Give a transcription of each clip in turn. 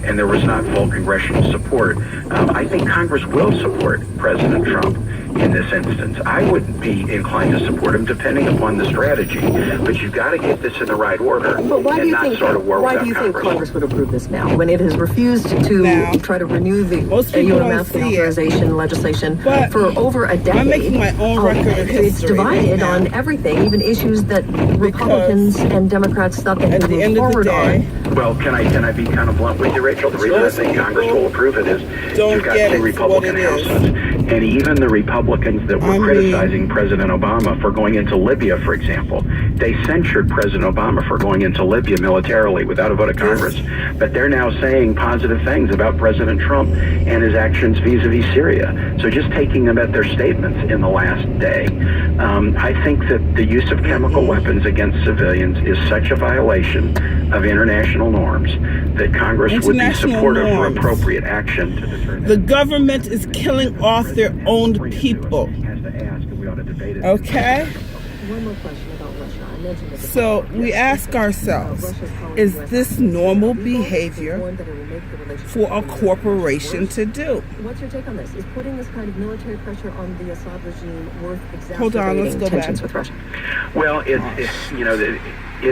and there was not full congressional support. I think Congress will support President Trump in this instance. I would be inclined to support him depending upon the strategy, but you've got to get this in the right order. But why do you think Congress would approve this now when it has refused to try to renew the masking authorization legislation for over a decade? I'm making my own record of history. It's divided on everything, even issues that Republicans and Democrats thought they could move forward on. Well, can I be kind of blunt with you, Rachel? The reason I think Congress will approve it is you've got two Republican houses, and even the Republicans that were criticizing President Obama for going into Libya, for example, they censured President Obama for going into Libya militarily without a vote of Congress, but they're now saying positive things about President Trump and his actions vis-a-vis Syria. So just taking them at their statements in the last day, I think that the use of chemical weapons against civilians is such a violation of international norms that Congress would be supportive for appropriate action to deter. The government is killing off their own people. Okay? One more question about Russia. I mentioned it. So we ask ourselves, is this normal behavior for a corporation to do? What's your take on this? Is putting this kind of military pressure on the Assad regime worth exacerbating tensions with Russia? Well, it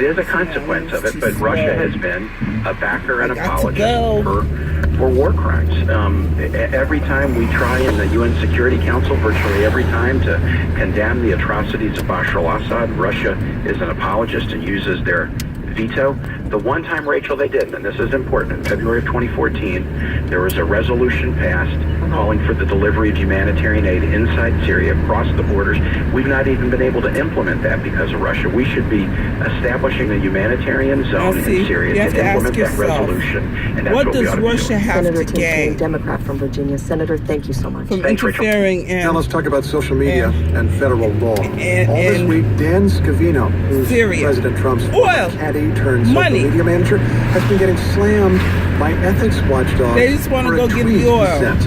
is a consequence of it, but Russia has been a backer and apologist for war crimes. Every time we try in the UN Security Council, virtually every time, to condemn the atrocities of Bashar al-Assad, Russia is an apologist and uses their veto. The one time, Rachel, they didn't, and this is important, in February of 2014, there was a resolution passed calling for the delivery of humanitarian aid inside Syria, across the borders. We've not even been able to implement that because of Russia. We should be establishing a humanitarian zone in Syria to implement that resolution. And that's what does Russia have Senator to gain? Democrat from Virginia. Senator, thank you so much. From interfering in... Now let's talk about social media and federal law. All this week, Dan Scavino, who's President Trump's caddy turned social media manager, has been getting slammed by ethics watchdogs. They just want to go get the oil.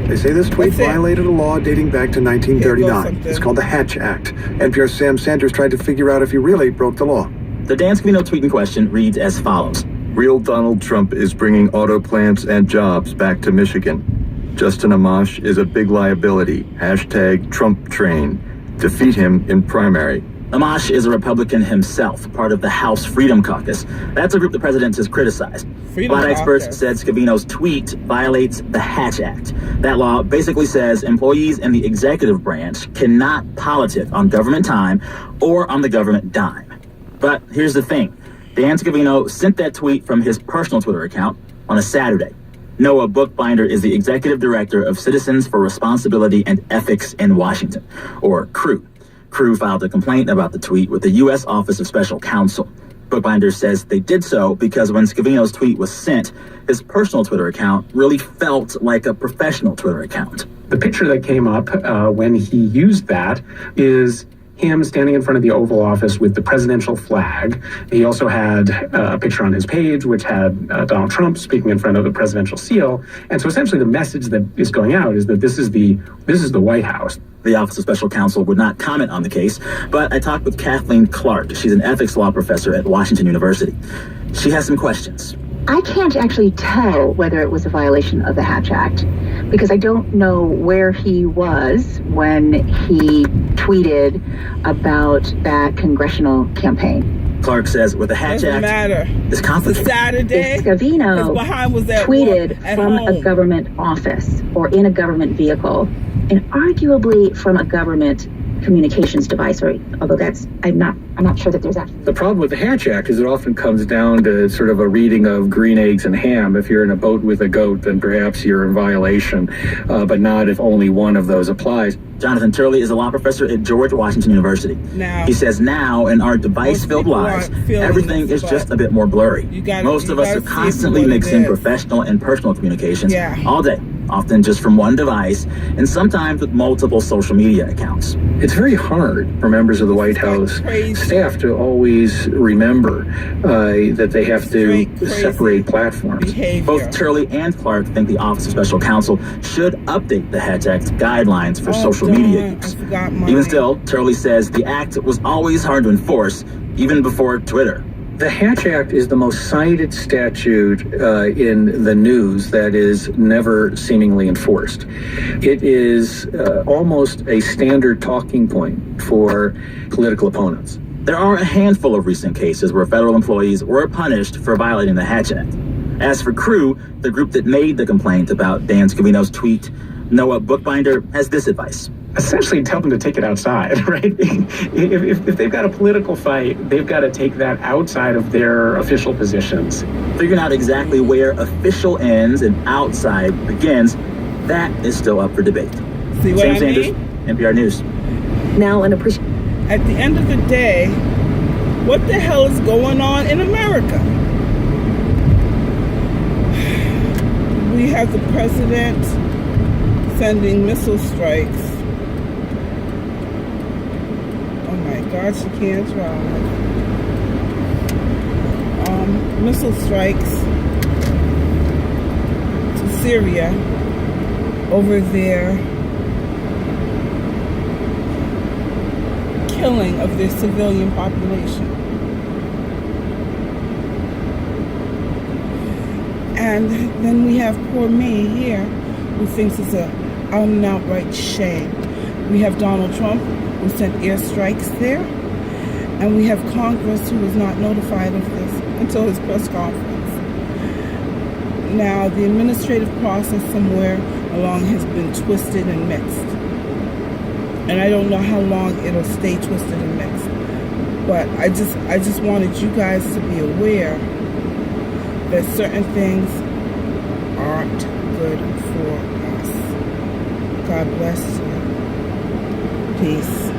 They say this tweet violated a law dating back to 1939. It's called the Hatch Act. NPR's Sam Sanders tried to figure out if he really broke the law. The Dan Scavino tweet in question reads as follows. Real Donald Trump is bringing auto plants and jobs back to Michigan. Justin Amash is a big liability. Hashtag Trump train. Defeat him in primary. Amash is a Republican himself, part of the House Freedom Caucus. That's a group the president has criticized. A lot of experts said Scavino's tweet violates the Hatch Act. That law basically says employees in the executive branch cannot politic on government time or on the government dime. But here's the thing. Dan Scavino sent that tweet from his personal Twitter account on a Saturday. Noah Bookbinder is the executive director of Citizens for Responsibility and Ethics in Washington, or CREW. CREW filed a complaint about the tweet with the U.S. Office of Special Counsel. Bookbinder says they did so because when Scavino's tweet was sent, his personal Twitter account really felt like a professional Twitter account. The picture that came up when he used that is him standing in front of the Oval Office with the presidential flag. He also had a picture on his page which had Donald Trump speaking in front of the presidential seal. And so essentially the message that is going out is that this is the White House. The Office of Special Counsel would not comment on the case, but I talked with Kathleen Clark. She's an ethics law professor at Washington University. She has some questions. I can't actually tell whether it was a violation of the Hatch Act because I don't know where he was when he tweeted about that congressional campaign. Clark says with the Hatch Act, it's complicated. Saturday, if Scavino tweeted from a government office or in a government vehicle, and arguably from a government communications device, or although I'm not sure that there's actually. The problem with the Hatch Act is it often comes down to sort of a reading of green eggs and ham. If you're in a boat with a goat, then perhaps you're in violation, but not if only one of those applies. Jonathan Turley is a law professor at George Washington University. He says now in our device-filled lives, everything is just a bit more blurry. Most of us are constantly mixing professional and personal communications all day, often just from one device, and sometimes with multiple social media accounts. It's very hard for members of the White House staff to always remember that they have to separate platforms. Both Turley and Clark think the Office of Special Counsel should update the Hatch Act's guidelines for social media use. Even still, Turley says the act was always hard to enforce, even before Twitter. The Hatch Act is the most cited statute in the news that is never seemingly enforced. It is almost a standard talking point for political opponents. There are a handful of recent cases where federal employees were punished for violating the Hatch Act. As for Crew, the group that made the complaint about Dan Scavino's tweet, Noah Bookbinder has this advice. Essentially tell them to take it outside, right? if they've got a political fight, they've got to take that outside of their official positions. Figuring out exactly where official ends and outside begins, that is still up for debate. See what Sam I Sanders, mean? NPR News. Now, an appreciation. At the end of the day, what the hell is going on in America? We have the president sending missile strikes. Oh my God, she can't drive. Missile strikes to Syria over their killing of their civilian population. And then we have poor me here who thinks it's an out and outright shame. We have Donald Trump who sent airstrikes there, and we have Congress who was not notified of this until his press conference. Now, the administrative process somewhere along has been twisted and mixed. And I don't know how long it'll stay twisted and mixed. But I just wanted you guys to be aware that certain things aren't good for us. God bless you. Peace.